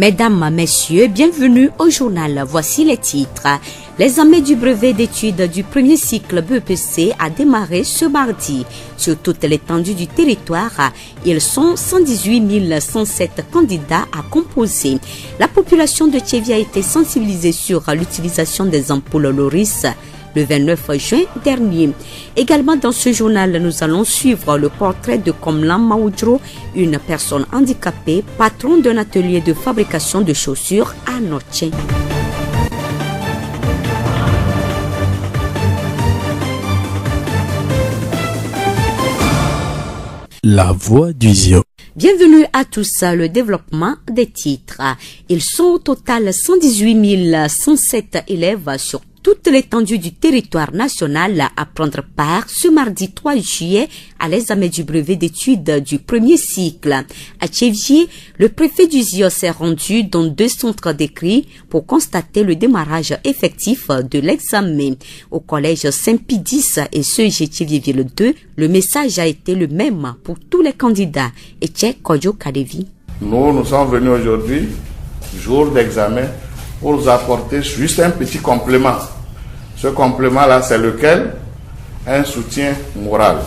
Mesdames, Messieurs, bienvenue au journal. Voici les titres. L'examen du brevet d'études du premier cycle BEPC a démarré ce mardi. Sur toute l'étendue du territoire, ils sont 118 107 candidats à composer. La population de Tchévi a été sensibilisée sur l'utilisation des ampoules Loris le 29 juin dernier. Également dans ce journal, nous allons suivre le portrait de Komlan Maoudro, une personne handicapée, patron d'un atelier de fabrication de chaussures à Noche. La voix du Zio. Bienvenue à tous. Le développement des titres. Ils sont au total 118 107 élèves sur toute l'étendue du territoire national à prendre part ce mardi 3 juillet à l'examen du brevet d'études du premier cycle. À Tchévier, le préfet du ZIO s'est rendu dans 2 centres d'écrit pour constater le démarrage effectif de l'examen. Au collège Saint-Pidis et CEG Tchévier-Ville 2, le message a été le même pour tous les candidats. Etche Kodjo Kadevi. Nous sommes venus aujourd'hui, jour d'examen, pour vous apporter juste un petit complément. Ce complément-là, c'est lequel? Un soutien moral.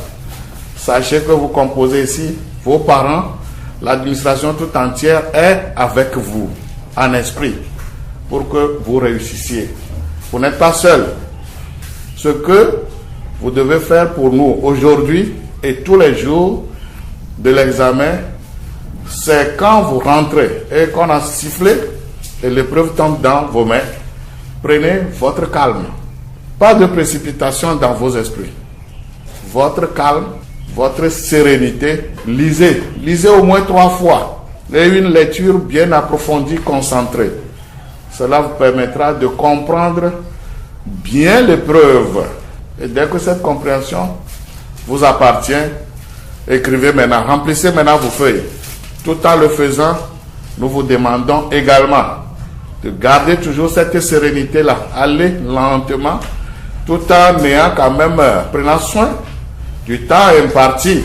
Sachez que vous composez ici, vos parents, l'administration tout entière est avec vous, en esprit, pour que vous réussissiez. Vous n'êtes pas seul. Ce que vous devez faire pour nous aujourd'hui et tous les jours de l'examen, c'est quand vous rentrez et qu'on a sifflé, et l'épreuve tombe dans vos mains, prenez votre calme. Pas de précipitation dans vos esprits. Votre calme, votre sérénité. Lisez. Lisez au moins 3 fois. Et une lecture bien approfondie, concentrée. Cela vous permettra de comprendre bien l'épreuve. Et dès que cette compréhension vous appartient, écrivez maintenant. Remplissez maintenant vos feuilles. Tout en le faisant, nous vous demandons également de garder toujours cette sérénité-là. Allez lentement, tout en ayant quand même prenant soin du temps imparti.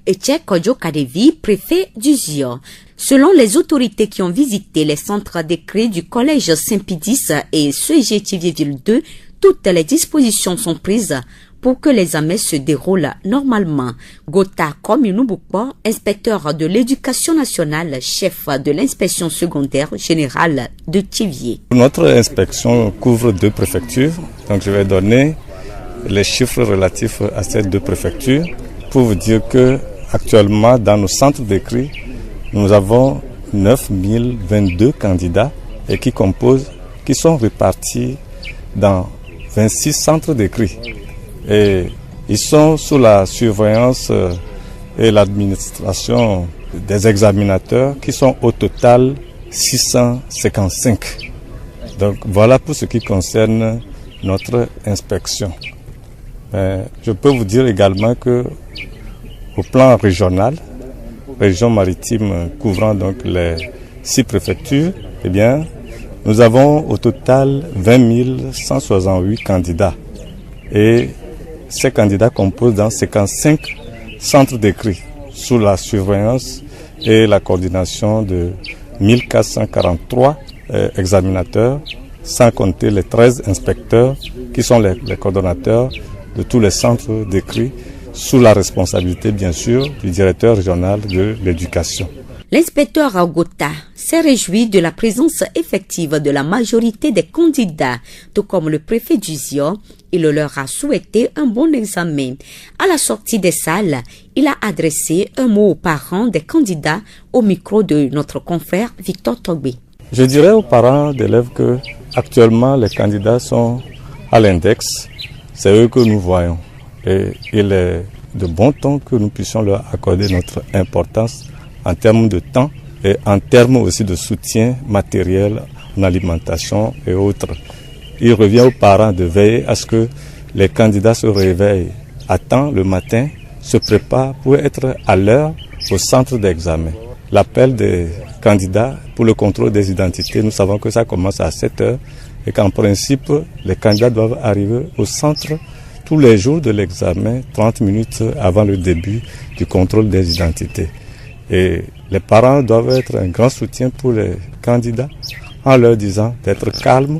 Etche Kodjo Kadevi, préfet du ZIO. Selon les autorités qui ont visité les centres d'écrit du collège Saint-Pidis et CEG Tchévier-Ville 2, toutes les dispositions sont prises pour que l'examen se déroule normalement. Gota Kominubukwa, inspecteur de l'éducation nationale, chef de l'inspection secondaire générale de Tchévier. Notre inspection couvre 2 préfectures, donc je vais donner les chiffres relatifs à ces 2 préfectures pour vous dire que actuellement dans nos centres d'écrit, nous avons 9022 candidats et qui sont répartis dans 26 centres d'écrit. Et ils sont sous la surveillance et l'administration des examinateurs qui sont au total 655. Donc voilà pour ce qui concerne notre inspection. Je peux vous dire également que au plan régional, région maritime couvrant donc les 6 préfectures, eh bien, nous avons au total 20 168 candidats. Et ces candidats composent dans 55 centres d'écrit sous la surveillance et la coordination de 1443 examinateurs, sans compter les 13 inspecteurs qui sont les coordonnateurs de tous les centres d'écrit sous la responsabilité bien sûr du directeur régional de l'éducation. L'inspecteur Agota s'est réjoui de la présence effective de la majorité des candidats, tout comme le préfet du ZIO. Il leur a souhaité un bon examen. À la sortie des salles, il a adressé un mot aux parents des candidats au micro de notre confrère Victor Togbé. Je dirais aux parents d'élèves que actuellement les candidats sont à l'index. C'est eux que nous voyons. Et il est de bon ton que nous puissions leur accorder notre importance en termes de temps et en termes aussi de soutien matériel en alimentation et autres. Il revient aux parents de veiller à ce que les candidats se réveillent à temps le matin, se préparent pour être à l'heure au centre d'examen. L'appel des candidats pour le contrôle des identités, nous savons que ça commence à 7 heures et qu'en principe, les candidats doivent arriver au centre tous les jours de l'examen, 30 minutes avant le début du contrôle des identités. Et Les parents doivent être un grand soutien pour les candidats en leur disant d'être calmes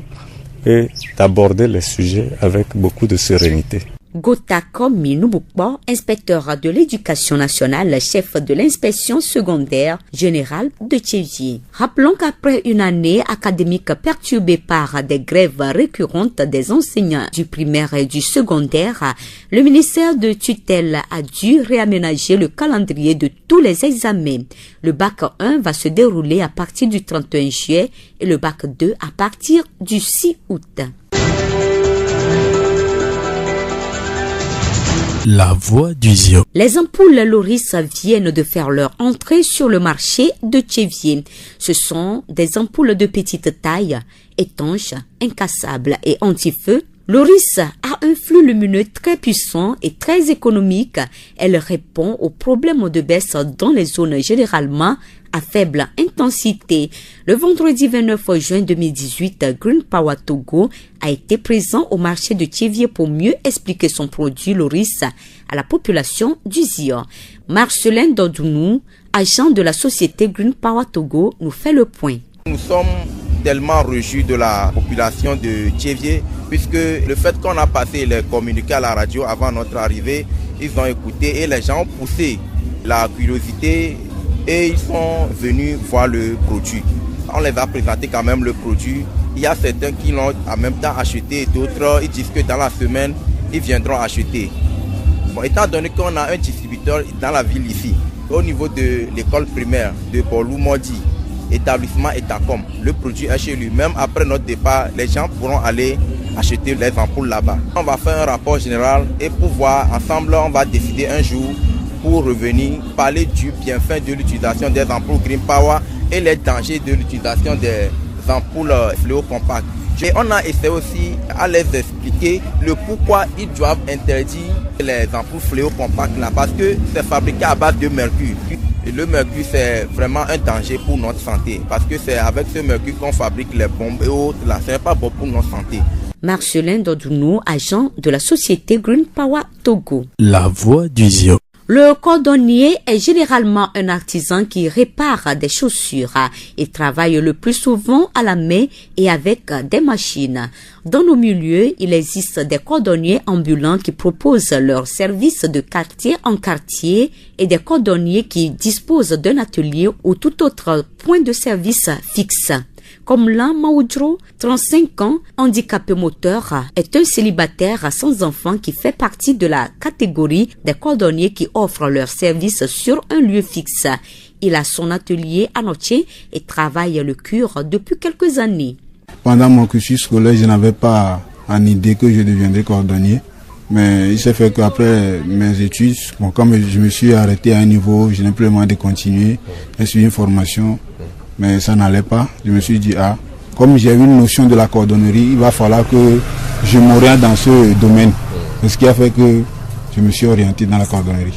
et d'aborder les sujets avec beaucoup de sérénité. Gotako Minoubukbo, inspecteur de l'éducation nationale, chef de l'inspection secondaire générale de Tchéviers. Rappelons qu'après une année académique perturbée par des grèves récurrentes des enseignants du primaire et du secondaire, le ministère de tutelle a dû réaménager le calendrier de tous les examens. Le bac 1 va se dérouler à partir du 31 juillet et le bac 2 à partir du 6 août. La voix du Zio. Les ampoules Loris viennent de faire leur entrée sur le marché de Tchéviers. Ce sont des ampoules de petite taille, étanches, incassables et anti-feu. Loris a un flux lumineux très puissant et très économique. Elle répond aux problèmes de baisse dans les zones généralement à faible intensité. Le vendredi 29 juin 2018, Green Power Togo a été présent au marché de Tchéviers pour mieux expliquer son produit Loris à la population du Zio. Marcelin Dodounou, agent de la société Green Power Togo, nous fait le point. Nous sommes tellement réjouis de la population de Tchéviers, puisque le fait qu'on a passé les communiqués à la radio avant notre arrivée, ils ont écouté et les gens ont poussé la curiosité et ils sont venus voir le produit. On les a présenté quand même le produit. Il y a certains qui l'ont en même temps acheté et d'autres, ils disent que dans la semaine, ils viendront acheter. Bon, étant donné qu'on a un distributeur dans la ville ici, au niveau de l'école primaire de Bolou Modi, établissement Etacom, le produit est chez lui. Même après notre départ, les gens pourront aller acheter les ampoules là-bas. On va faire un rapport général et pour voir ensemble, on va décider un jour pour revenir parler du bienfait de l'utilisation des ampoules Green Power et les dangers de l'utilisation des ampoules fléau compact. Et on a essayé aussi à les expliquer le pourquoi ils doivent interdire les ampoules fléau compact là, parce que c'est fabriqué à base de mercure. Et le mercure, c'est vraiment un danger pour notre santé, parce que c'est avec ce mercure qu'on fabrique les bombes et autres. Là, ce n'est pas bon pour notre santé. Marcelin Dodounou, agent de la société Green Power Togo. La voix du Zio. Le cordonnier est généralement un artisan qui répare des chaussures. Il travaille le plus souvent à la main et avec des machines. Dans nos milieux, il existe des cordonniers ambulants qui proposent leurs services de quartier en quartier et des cordonniers qui disposent d'un atelier ou tout autre point de service fixe. Comme Lan Maoudro, 35 ans, handicapé moteur, est un célibataire sans enfant qui fait partie de la catégorie des cordonniers qui offrent leurs services sur un lieu fixe. Il a son atelier à Notier et travaille le cuir depuis quelques années. Pendant mon cursus scolaire, je n'avais pas en idée que je deviendrais cordonnier. Mais il s'est fait qu'après mes études, comme je me suis arrêté à un niveau, je n'ai plus le moyen de continuer. J'ai suivi une formation. Mais ça n'allait pas. Je me suis dit, comme j'ai une notion de la cordonnerie, il va falloir que je m'oriente dans ce domaine. C'est ce qui a fait que je me suis orienté dans la cordonnerie.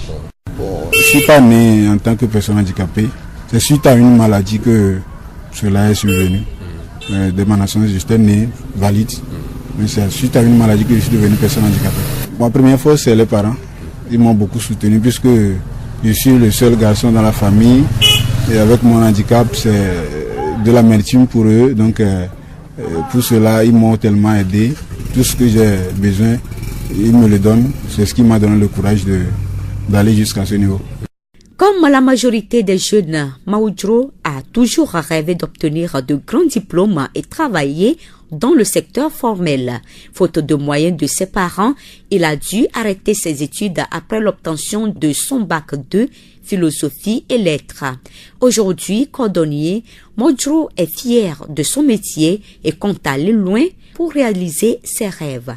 Je ne suis pas né en tant que personne handicapée. C'est suite à une maladie que cela est survenu. De ma nationalité, j'étais né valide. Mais c'est suite à une maladie que je suis devenu personne handicapée. Ma première fois, c'est les parents. Ils m'ont beaucoup soutenu puisque je suis le seul garçon dans la famille. Et avec mon handicap, c'est de l'amertume pour eux. Donc, pour cela, ils m'ont tellement aidé. Tout ce que j'ai besoin, ils me le donnent. C'est ce qui m'a donné le courage d'aller jusqu'à ce niveau. Comme la majorité des jeunes, Maoudro a toujours rêvé d'obtenir de grands diplômes et travailler dans le secteur formel. Faute de moyens de ses parents, il a dû arrêter ses études après l'obtention de son bac 2, philosophie et lettres. Aujourd'hui, cordonnier, Maoudro est fier de son métier et compte aller loin pour réaliser ses rêves.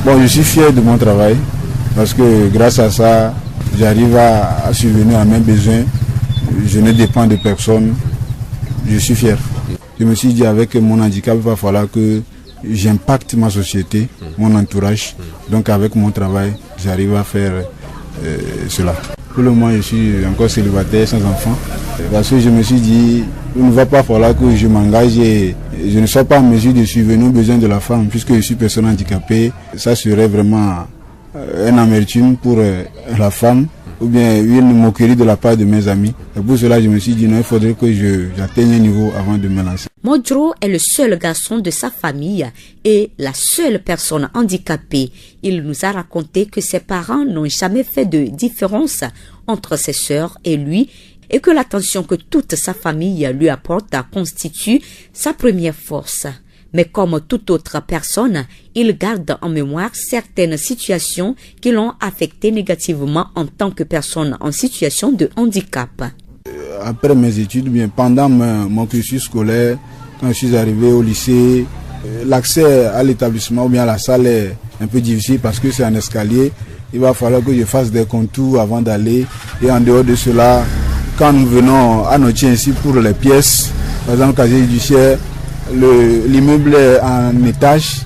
Bon, je suis fier de mon travail parce que grâce à ça, j'arrive à subvenir à mes besoins. Je ne dépends de personne. Je suis fier. Je me suis dit avec mon handicap, il va falloir que j'impacte ma société, mon entourage. Donc avec mon travail, j'arrive à faire cela. Pour le moment, je suis encore célibataire, sans enfant. Parce que je me suis dit, il ne va pas falloir que je m'engage et je ne sois pas en mesure de subvenir aux besoins de la femme, puisque je suis personne handicapée. Ça serait vraiment une amertume pour la femme. ou bien une moquerie de la part de mes amis. Et pour cela, je me suis dit non, il faudrait que j'atteigne un niveau avant de me lancer. Modjo est le seul garçon de sa famille et la seule personne handicapée. Il nous a raconté que ses parents n'ont jamais fait de différence entre ses sœurs et lui et que l'attention que toute sa famille lui apporte constitue sa première force. Mais comme toute autre personne, il garde en mémoire certaines situations qui l'ont affecté négativement en tant que personne en situation de handicap. Après mes études, bien pendant mon cursus scolaire, quand je suis arrivé au lycée, l'accès à l'établissement ou bien à la salle est un peu difficile parce que c'est un escalier. Il va falloir que je fasse des contours avant d'aller. Et en dehors de cela, quand nous venons à Notiens ici pour les pièces, par exemple, casier judiciaire, l'immeuble est en étage,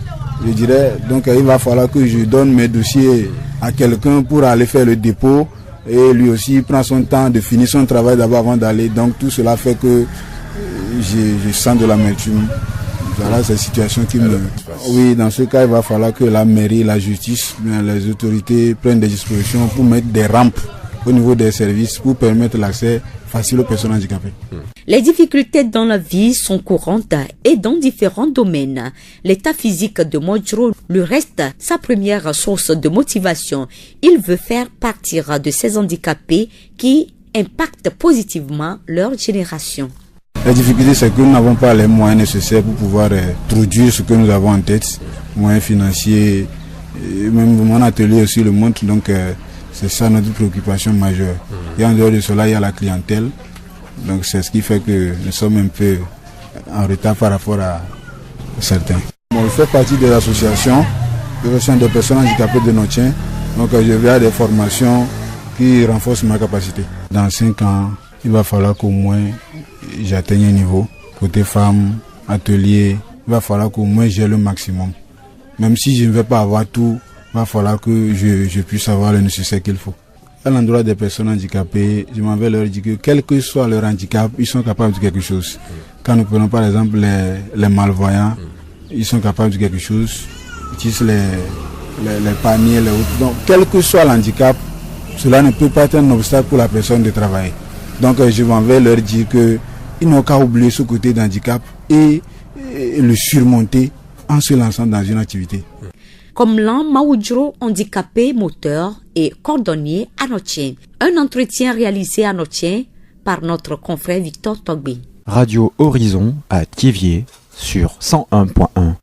je dirais. Donc il va falloir que je donne mes dossiers à quelqu'un pour aller faire le dépôt. Et lui aussi prend son temps de finir son travail d'abord avant d'aller. Donc tout cela fait que je sens de l'amertume. Voilà cette situation qui me... Oui, dans ce cas, il va falloir que la mairie, la justice, les autorités prennent des dispositions pour mettre des rampes au niveau des services pour permettre l'accès facile aux personnes handicapées. Les difficultés dans la vie sont courantes et dans différents domaines. L'état physique de Modjo lui reste sa première source de motivation. Il veut faire partir de ces handicapés qui impactent positivement leur génération. La difficulté, c'est que nous n'avons pas les moyens nécessaires pour pouvoir produire ce que nous avons en tête, moyens financiers, et même mon atelier aussi le montre, donc c'est ça notre préoccupation majeure. Et en dehors de cela, il y a la clientèle, donc c'est ce qui fait que nous sommes un peu en retard par rapport à certains. Bon, je fais partie de l'association des personnes handicapées de Notiens, donc je vais à des formations qui renforcent ma capacité. Dans 5 ans, il va falloir qu'au moins j'atteigne un niveau. Côté femmes, atelier, il va falloir qu'au moins j'ai le maximum. Même si je ne vais pas avoir tout, il va falloir que je puisse avoir le nécessaire qu'il faut. À l'endroit des personnes handicapées, je m'en vais leur dire que quel que soit leur handicap, ils sont capables de quelque chose. Quand nous prenons par exemple les malvoyants, ils sont capables de quelque chose. Ils utilisent les paniers, les autres. Donc quel que soit l'handicap, cela ne peut pas être un obstacle pour la personne de travailler. Donc je m'en vais leur dire qu'ils n'ont qu'à oublier ce côté d'handicap et le surmonter en se lançant dans une activité. Comme l'an Modjo, handicapé moteur et cordonnier à Notiens. Un entretien réalisé à Notiens par notre confrère Victor Togbe. Radio Horizon à Thiéviers sur 101.1.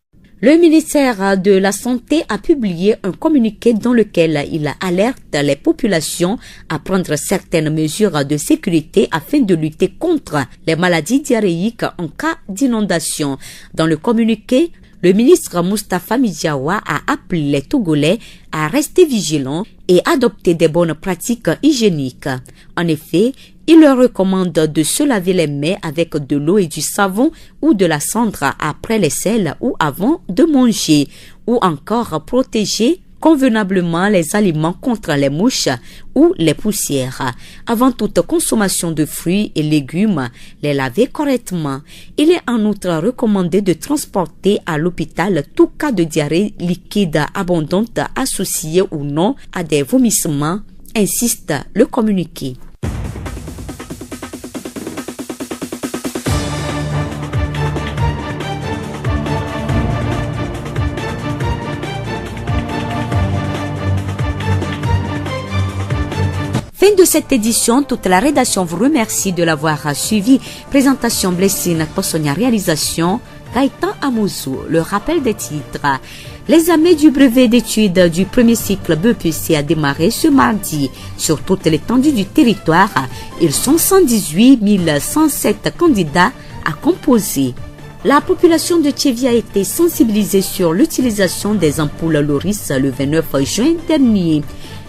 Le ministère de la Santé a publié un communiqué dans lequel il alerte les populations à prendre certaines mesures de sécurité afin de lutter contre les maladies diarrhéiques en cas d'inondation. Dans le communiqué, le ministre Moustapha Midjawa a appelé les Togolais à rester vigilants et adopter des bonnes pratiques hygiéniques. En effet, il leur recommande de se laver les mains avec de l'eau et du savon ou de la cendre après les selles ou avant de manger, ou encore protéger convenablement les aliments contre les mouches ou les poussières. Avant toute consommation de fruits et légumes, les laver correctement. Il est en outre recommandé de transporter à l'hôpital tout cas de diarrhée liquide abondante associée ou non à des vomissements, insiste le communiqué. Fin de cette édition, toute la rédaction vous remercie de l'avoir suivi. Présentation Blessine Possonia, réalisation Gaëtan Amouzou. Le rappel des titres. L'examen du brevet d'études du premier cycle BEPC a démarré ce mardi. Sur toute l'étendue du territoire, ils sont 118 107 candidats à composer. La population de Thiéviers a été sensibilisée sur l'utilisation des ampoules Loris le 29 juin dernier.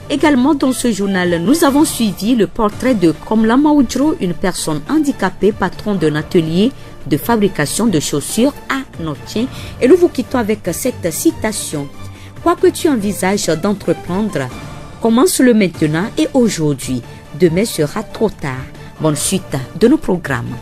Également dans ce journal, nous avons suivi le portrait de Komla Modjo, une personne handicapée, patron d'un atelier de fabrication de chaussures à Notiens. Et nous vous quittons avec cette citation. Quoi que tu envisages d'entreprendre, commence-le maintenant et aujourd'hui. Demain sera trop tard. Bonne suite de nos programmes.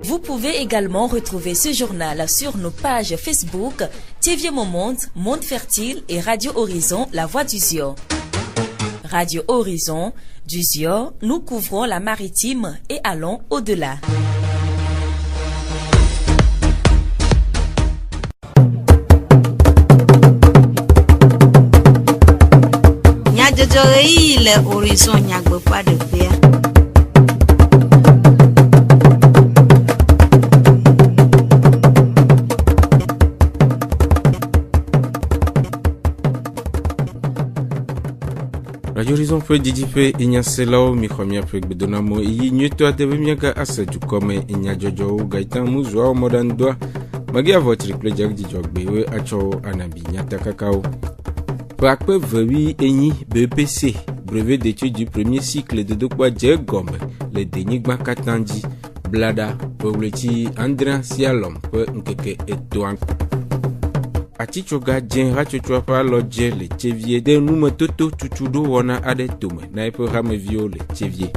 Vous pouvez également retrouver ce journal sur nos pages Facebook, TV Monde, Monde Fertile et Radio Horizon, La Voix du Zio. Radio Horizon, du Zio, nous couvrons la maritime et allons au-delà. Le Horizon Nyagbo pas de paix. Radio Horizon fe didi fe inya selao mi khomia fe bedonamo yi nyeto adebe miaka asa jukome inya jojo gaitan muzwa modandwa magi avotri kle jag di jogbe we acho anabi nyata kakao Prakpe vewi enyi BEPC brevet d'études du premier cycle de Dokwa Djegome le denigma katandi blada powleti Andrea Sialom pe nkeke etoan Atichoga jen rachochwa pa lodje le tchevie de nume toto chuchudo wana ade tome na ipo rame vio le tchevie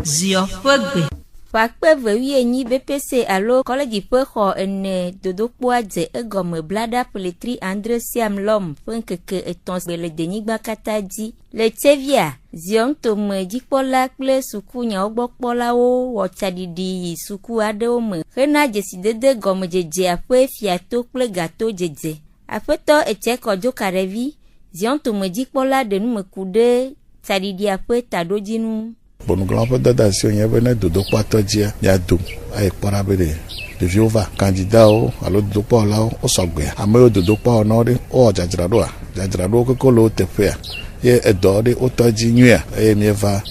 Zio fogbe Pakpe vewi enyi BPC alo college pe kho ene dodokwa dze egome blada poletri Andre Siam Lom penkeke etons le denigba katadi le tevia zion tome dikpola kple suku nya ogbokpola wo wotadidi suku adewo me rena jesidede gome jeje ape fiato kple gato jeje afeto eche kojo karevi zion tome dikpola de nume kude tadidi ape tadojinu Bon, nous avons d'adation, il y a un dodo quatorze, il y a deux, avec pour abéder. Le vieux va, candidat au, alors dodo pas là, au sagbe. Amé dodo pas au nord, au jajrado que colo te fait. Et d'ordre, au taji nuit, et mieux va.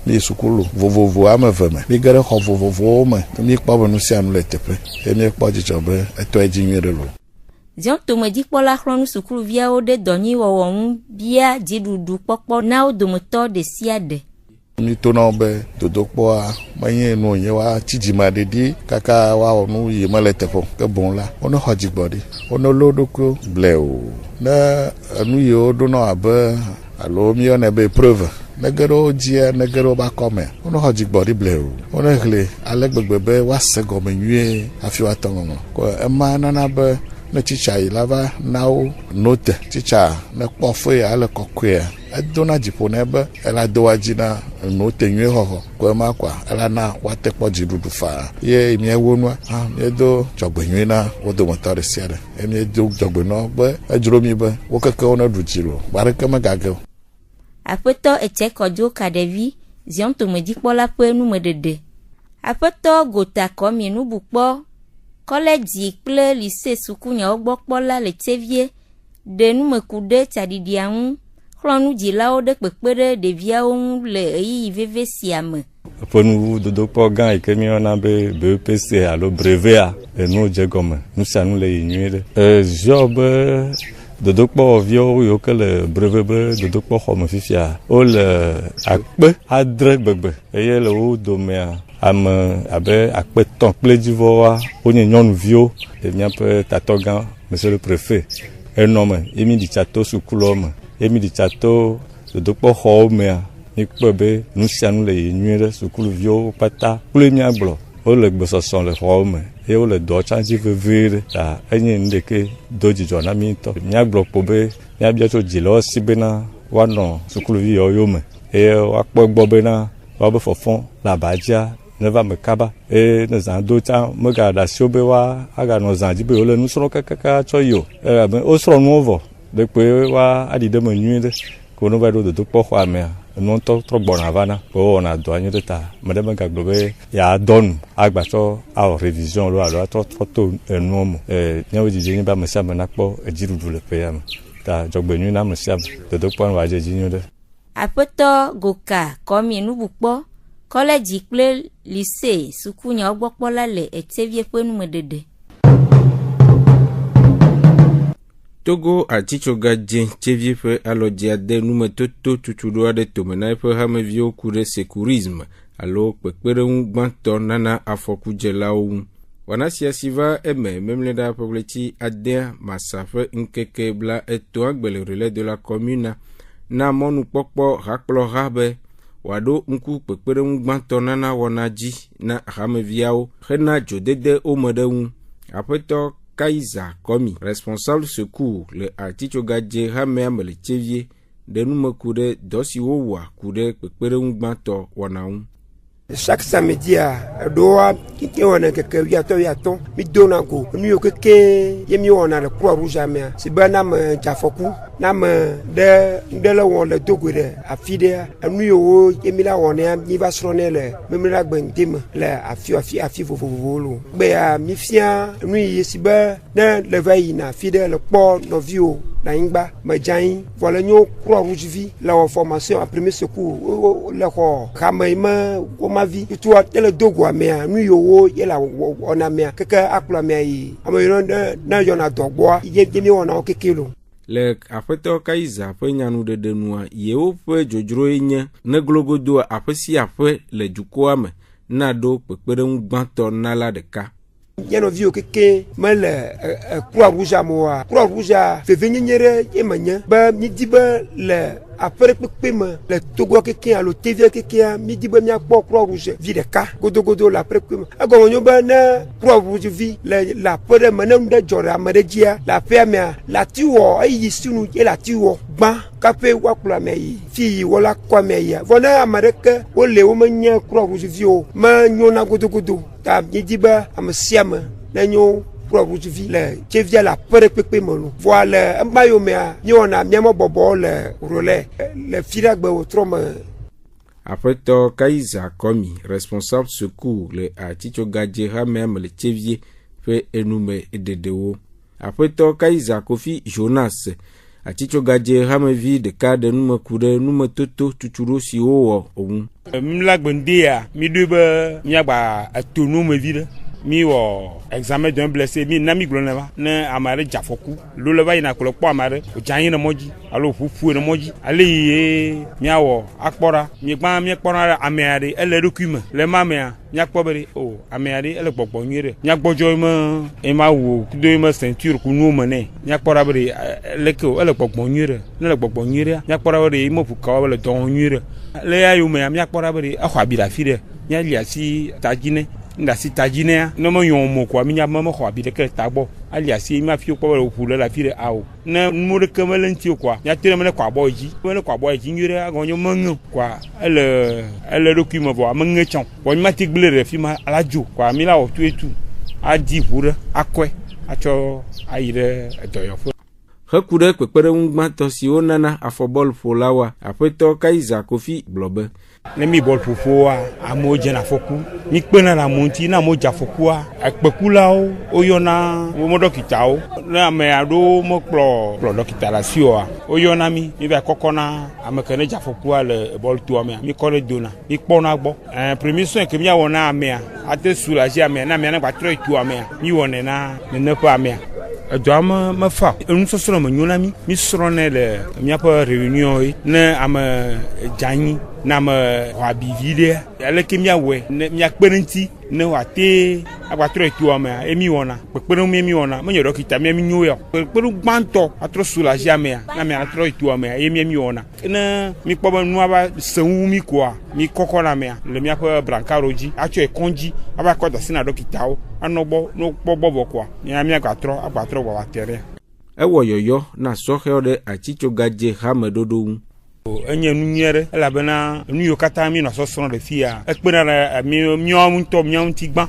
Ni sukulu, vovovo ame veme. Mi gare ho vovovo me, mi pas nous si anu le tepe. Et mi pas di job, et toi di nuit de l'eau. Zion tome dikpola chronu sukulu via o de doni wawon bia didudu pokpo na o domoto de siade. Ni tona be dodokpoa manye no yewa chijima dedi kaka wa onu yema letefo ke bon la ono hoji body ono lodoko bleu na anu yo do no abe alo mi ona be preuve negero dia negero ba come ono hoji body bleu ono hle alegbegbe wa segome nwie afi wa tongo ko ema nana be na chicha ilava nao note chicha na kpofo ya ale kokwe adona jipo nebe ela dowaji na note nwe hoho ko ma kwa ela na wate poji dudu fa ye mi ewonwa mi do jogbenwe na wodo motare siare mi do jogbeno be ajuro mi be wokeke ona dujiro bareke magage apeto eche kojo kadevi zion to me dikpola pe nu medede apeto gota komi nu bukpo collège kple lycée sukunya ogbokpola le tevie de nume kude tadidian chronu dilao de pekpere de viaon le yi veve siame pour nous dodo gan et kemi ona be BEPC alo brevet et nous Djegome nous ça nous les nuire job dodo po vio yo que le brevet be dodo po xome fifia o le akpe adre gbegbe eye le o domea ame abe akpeton kple divoa onye nyɔnuvio miaƒe tatɔgã monsieur le préfet enɔme emi di tsato sukulɔme emi di tsato dodokpɔ xɔwo mea mikpɔ be nu sia nu le yi nyuie ɖe sukuluviwo kpata kple miagblɔ wole gbesɔsɔ le xɔwo me eye wole dɔ tsadzi vevie ɖe ta enye nu ɖeke do dzidzɔ na mi ŋutɔ miagblɔ kpo be miabia tso dzilawo si bena woanɔ sukuluvi yawo me eye woakpɔ egbɔ bena woabe fɔfɔ le abadzia ne va me kaba e ne zan do ta me ga da sio be wa aga no zan di be ole nu sro kaka cho yo e be o sro nu ovo de pe wa adi de me nyu de ko no ba do po kwa me no to tro bona vana ko na do anyu de ta me de me ga gbo be ya don agba cho a revision lo alo to to enu mo nyawo di ni ba me sa me na po ejirudu le pe ya me ta jogbe nyu na me sa de po wa je jinyu de apeto goka komi nu bukpo collège kple lycée sukunya ogbokpola le etevie pe nu medede Togo atichoga jen tchevie fe alo diade nume toto chuchudo ade tomena fe hamevio kure secourisme alo pekpere gbanto nana afokujelaou wana siasiva eme memle da pobleti adea masafe nkeke bla eto agbele relais de la commune na monu pokpo rakplo rabe wado nku kpekpeɖeŋu gbãtɔ nana wɔna dzi na hameviawo hena dzodede wo me ɖe ŋu. Aƒetɔ Kaiza Komi, responsable secours le atitsogadze hamea me le Tievie, ɖe numeku ɖe dɔ si wowɔa ku ɖe kpekpeɖeŋu gbãtɔ wɔna ŋu. Chaque samedi doa kike wana keke wiatɔ mi dona go mi yo keke ye mi wana le Croix Rouge amea si be na me jafoku na me de le won le dogo de afide enu yo ye mi la wona mi va srone le mi la gbendem le afi vovovo lo be mi fia enu ye si be na le vai na afide le kpo no vio la ingba me jan voilà nyo Croix Rouge vie la formation en premier secours le ko kamaima ma vie tu as le dogo amea nu yo ye la ona mea keke akpla mea yi amoyron na yona dogboa ye mi wona okekelo le aƒetɔ Kaiza ƒe nyanuɖeɖe nua yewo ƒe dzodzroe nye ne glogodo aƒe sia aƒe le dukɔa me na ɖo kpekpeɖeŋu gbãtɔ na la ɖeka. Yeno vio keke me le Croix Rouge amoa Croix Rouge fevenyenyere ye menye be mi di be le après kpekpe me le Togo keke alo Tievie keke mi di be mi akpɔ Croix Rouge vi ɖeka godogodo la après kpekpe me agɔnɔ nyo be ne Croix Rouge vi le la ƒe ɖe me ne nu ɖe dzɔ ɖe ame ɖe dzia la ƒea mea la ti wɔ eyi sinu ye la ti wɔ gbã kaƒe woakplɔ ame yi fi yi wola kɔ ame yia vɔ ne ame ɖeke wole wo menye Croix Rouge vi o me nyo na godogodo ta mi di be ame sia me ne nyo Croix Rouge vi le Tievie la ƒe kpekpe me lo voilà mba yo mea mi wona miamo bɔbɔ le role le firagbe wotrɔ me. Aƒetɔ Kaiza Komi, responsable secours le atitsogadze hamea me le Tievie ƒe enume dedewo. Aƒetɔ Kaiza Kofi Jonas, atitsogadze hamevi ɖeka ɖe numeku ɖe numetoto tutuɖo si wowɔ ŋu. Mla gbendea mi ɖoe be miagba eto numevi ɖe mi wɔ examen d'un blessé mi na mi gblɔ ne va ne ame aɖe dze afɔku lo le va yina kplɔ kpɔ ame aɖe wòdze anyi ɖe mɔ dzi alo ƒuƒu ɖe mɔ dzi ale yi miawɔ akpɔ ɖa migbã miekpɔna ɖe ame aɖe ele eɖokui me le ma mea miakpɔ be ɖe o ame aɖe ele gbɔgbɔ nyuie ɖe miagbɔdzɔ me ema wo kudo me ceinture ku nuwo me nɛ miakpɔ ɖa be ɖe leke o ele gbɔgbɔ nyuie ɖe ne le gbɔgbɔ nyuie ɖe miakpɔ ɖa be ɖe meƒu kawo be le dɔ wɔm nyuie ɖe le ya yomea miakpɔ ɖa be ɖe exɔ abi ɖe afi ɖe miali asi tadzi nɛ ndasi tadzi nɛ ne me yɔ mo koa mi nya me xɔ abi ɖeke ta gbɔ ali asi mi afi kpɔ be ƒu le afi ɖe awo ne nu ɖeke me le ŋuti o koa miate me ne kɔ abɔ dzi me ne kɔ abɔ dzi nyuie ɖe agɔnyo meŋe koa ele ɖokui me vɔ meŋe tsɔ vɔ mi mate gble ɖe fi ma ala dzo koa mi la wɔ tu etu adi ʋu ɖe akɔe atsɔ ayi ɖe dɔyɔƒe. Heku ɖe kpekpeɖeŋu gbãtɔ siwo nana afɔbɔl ƒolawoa aƒetɔ Kaiza Kofi gblɔ be ne mi bɔl ƒoƒoa amewo dze na afɔku mi kpena le amewo ŋuti ne amewo dze afɔkua ekpekulawo woyɔna wo dɔkitawo ne ame aɖewo mekplɔ dɔkita le asi oa woyɔna mi va kɔkɔna ame ke ne dze afɔkua le bɔl toa mea mi kɔ ɖe dona mi kpɔna gbɔ premier soin ke miawɔ na amea ate su le asi amea na amea ne gbatrɔ yi toa mea mi wɔnɛ na nene ƒe amea edɔa me fa enusɔsrɔ̃ me nyo na mi srɔ̃nɛ le miaƒe réunion yi ne ame dze anyi na ame xɔ abi vi ɖe aleke miawɔe ne miakpe ɖe ŋuti ne wòate agbatrɔ yi toa mea emi wɔna kpekpeɖeŋu mi wɔna menye dɔkita mi nyo ya kpekpeɖeŋu gbãtɔ atrɔ su le asi amea na amea atrɔ yi toa mea ye mi wɔna ne mikpɔ be nua va se ŋu mi koa mi kɔkɔ na amea le miaƒe brancaro dzi atsɔ yi kɔndzi ava kɔ da asi na dɔkitawo anɔ gbɔ ne wokpɔ bɔbɔ koa agbatrɔ gbɔ va te ɖe. Ewɔ yɔyɔ na sɔhɛwo ɖe atitsogadze hameɖoɖo ŋu. Enye nu nyuie ɖe elabena nu yiwo katã mi nɔ sɔsrɔ̃ ɖe fia ekpena ɖe miawo ŋutɔ miawo ŋuti gbã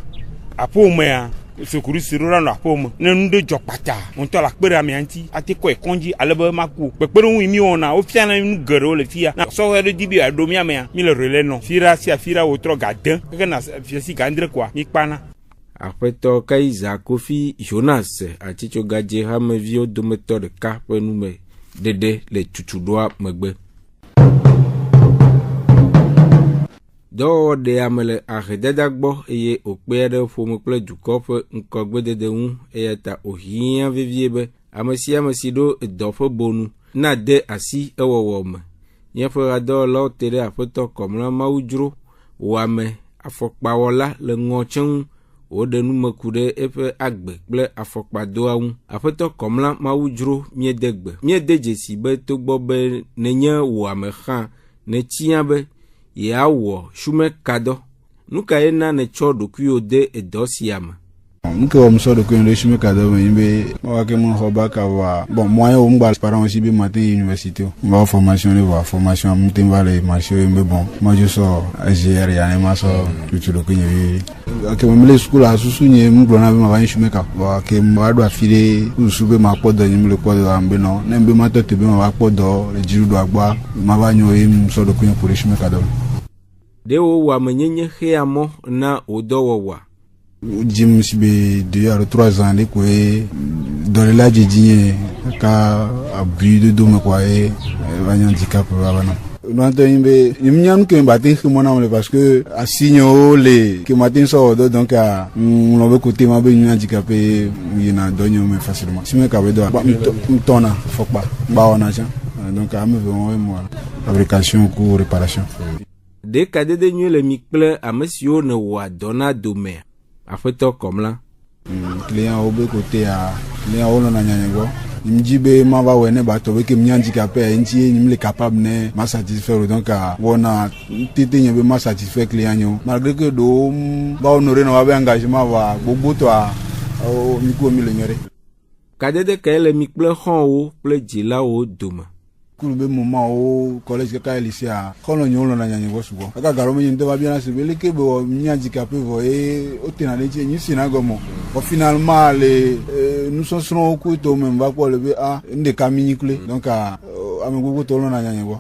aƒeomea sukuru si ɖo la nɔ aƒeome ne nu ɖe dzɔ kpata ŋutɔ la kpe ɖe amea ŋuti ate kɔe kɔndzi ale be maku kpekpeɖeŋu yi mi wɔna wofiana nu geɖewo le fia na sɔhɛ ɖe di be aɖo miamea mi le relais nɔ fi ɖa sia fi ɖa wotrɔ ga de keke na fiasi ga andre koa mi kpana. Aƒetɔ Kaiza Kofi Jonas atitsogadze hameviwo dometɔ ɖeka ƒe nume ɖeɖe le tutuɖoa megbe. Dɔwɔwɔ ɖe ame le ahedada gbɔ eye wòkpea ɖe ƒome kple dukɔ ƒe ŋkɔgbedede ŋu eya ta wòhiã vevie be ame sia ame si ɖo dɔ ƒe bonu na de asi ewɔwɔ me. Míaƒe ɣedɔwɔlawo te ɖe aƒetɔ Kɔmla Mawudzro wɔame afɔkpawɔla le ŋɔtse ŋu woɖe numeku ɖe eƒe agbe kple afɔkpadoa ŋu. Aƒetɔ Kɔmla Mawudzro miede gbe miede dzesi be togbɔ be nenye wò ame xã netia be yeawɔ shumekadɔ nu ka ye na ne tsɔ ɖokuiwo de edɔ sia me. Nke wɔ musɔ ɖokui ɖe shumekadɔ me be wake mun xɔ ba ka wa bon moi wo mgba parents aussi be matin université va formation le va formation am tin va le marché be bon moi je sors GR ya ne ma so tutu ɖokui ne ke mo le school a susu nye mgblona be ma va shumeka wa ke ma do afile susu be ma kpɔdɔ nye le kpɔdɔ am be no ne be ma tete be ma va kpɔdɔ le jiru do agba ma va nyo e musɔ ɖokui pour shumekadɔ de wo wa menyenye xea mo na odɔwɔwa. Jim sibe 2 à 3 ans ko dans le lac djidie ka abri de dome ko e vanya handicap bana no to imbe imnyam ke mbati khimona mole parce que asigno le ke matin so do donc a on veut côté ma be handicapé yina donyo me facilement si me ka be do mtona fokba ba ona cha donc a me veut moi fabrication ou réparation de kade de nyu le mikple amesio ne wa dona dome afeto comme là client au be côté a client on na nyanya go mjibe ma ba wene ba to be ke handicapé nti ni le capable ne ma satisfaire donc a wona tete nyebe ma satisfaire client nyo malgré que do ba honorer no ba engagement va gbogbo to a o mi ko mi le nyore kade de ke le mikple hon wo ple djila wo doma kulube moment au collège ka lycée a kono nyolo na nyanya go sugo aka garo me nyinde ba bien se bele ke bo handicapé voye o tena le nyi sinagomo au finalement nous serons au couteau même va pour le a inde kaminikule donc a amego to lo na nyanya go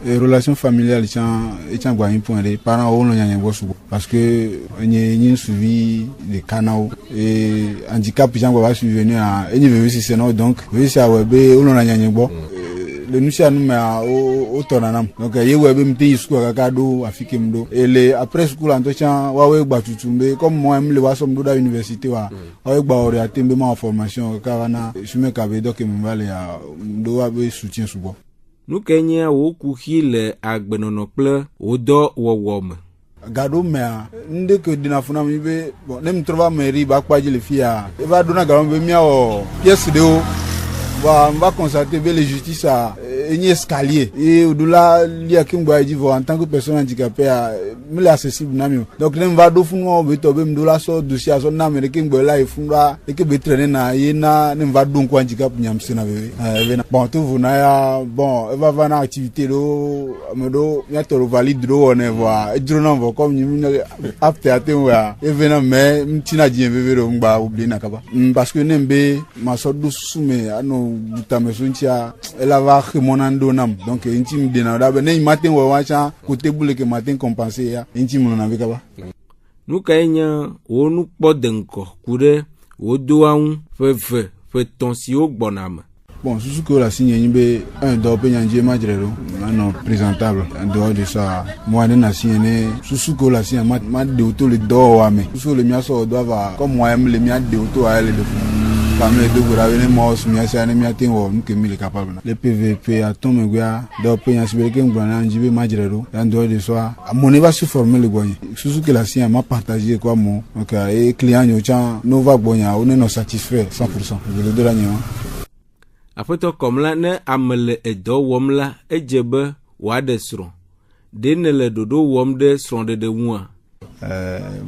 et relation familiale tient gwa un point les parents o lo nyanya go sugo parce que nyi suivi les canaux et handicap jango va subvenir à nyi veut si c'est non donc veut ça webe o lo na nyanya go le nusia nous mais au tonanam donc ye webe mti school kaka do afike mdo et le après school entretien wa we gba tutumbe comme moi me le wa som do da université wa we gba orienté me ma formation kaka na chume ka be donc me vale ya do wa be soutien subo nu kenya wo ku hile agbenono ple odo wowom gado mea nde que dina funa mi be bon nem trova mairie ba kwaji le fia e va dona garon be mia o pièce de o on va constater que la justice a un escalier et au-delà il y a qu'un bois en tant que personne handicapée me l'accessible namio donc nem va do funwa beto be mdola so dossier so na me ke ngbola e funwa e ke be traîner na yena nem va do ko handicap nyam sina be bon tout vous na ya bon e va va na activité do me do ya to valide do on e va e drona vo comme ni after atenwa e vena me mtina dien be do ngba oubli na kaba parce que nembe ma so do sume ano butamesuntia ela va monando nam donc intime de na da be ne matin wa wacha côté boule que matin compenser ya intime na be kaba nu kanya o nu podenko kude o doan fe tonsio gbonam bon sous que la signe nyimbe un do pe nyanje majrero non présentable en dehors de ça moi na signe sous que la signe ma de auto le do wa me sous le mia so do va comme moi le mia de auto a le de parmi les deux gouvernements moi soumis à mia tin wo nous que mi le capable le PVP a ton me gwa do pe nyanje be ke ngbana njibe majrero en dehors de ça mon va se former le goyen sous que la signe m'a partagé quoi mon donc et client nyo chan no va gonya on est non satisfait 100% de la nyo afeto comme la ne amele edo wom la ejebe wa de sron de ne le dodo wom de sron de mwa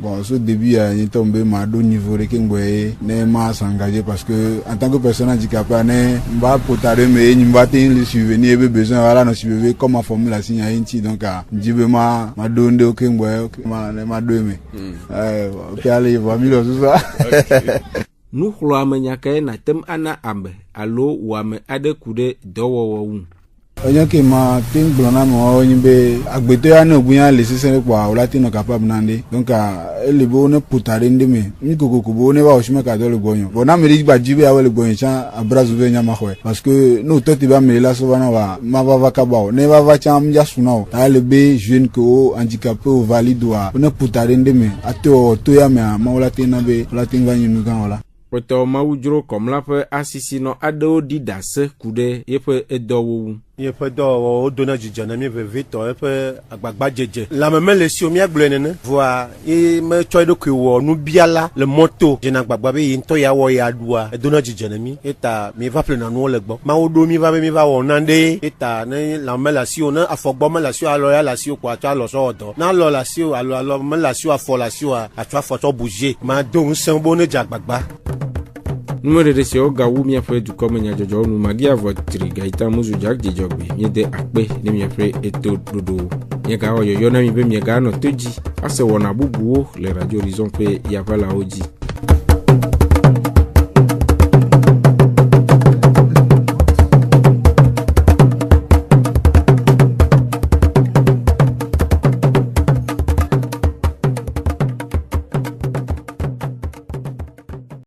bon ce début est tombé ma do niveau que ngwe ne ma s'engager parce que en tant que personne handicapée ne va potare me ni va te le souvenir be besoin voilà no suivre comment former la signe inti donc jibe ma do nde que ngwe ma do me puis aller voir milo tout ça nu khlo amanyaka na tem ana ambe alo wame ade kude dowowo onya ke ma tin blona mo nyimbe agbeto ya no bunya le sese kwa olati no capable nande donc ele bo ne putare ndeme ni kokoko bo ne ba oshime ka do le bonyo bona meri ba jibe ya le bonyo cha abrazu ve nya mahwe parce que no toti ba me la so bana wa ma va ka ba ne va cha mja suna ta le be jeune ko handicapé ou valide wa ne putare ndeme ato to ya me ma olati na be olati ngani nugan wala poto ma ujuro comme la pe asisi no ado di dase kude yepe edowu ye pe do o do na jijana mi ve to e pe agbagba jeje la me le si o mi agble nene voa e me choi do ku wo nu biala le moto je na agbagba be yin to ya wo ya dua e do na jijana mi eta mi va ple na nu le gbo ma o do mi va wo nande eta ne la me la si o na afogbo me la si alo ya la si o kwa cha lo so odo na lo la si o alo me la si o afo la si o a cha fo to bouger ma do un sen bo ne jagbagba numéro de sio gawu mi afre du comme nya jojo nu magia votri gaita muzu jak jijogbe mi de akpe ni mi afre eto dodo nya ga oyo yo na mi be mi ga no toji ase wona bubuo le radio horizon pe ya vala oji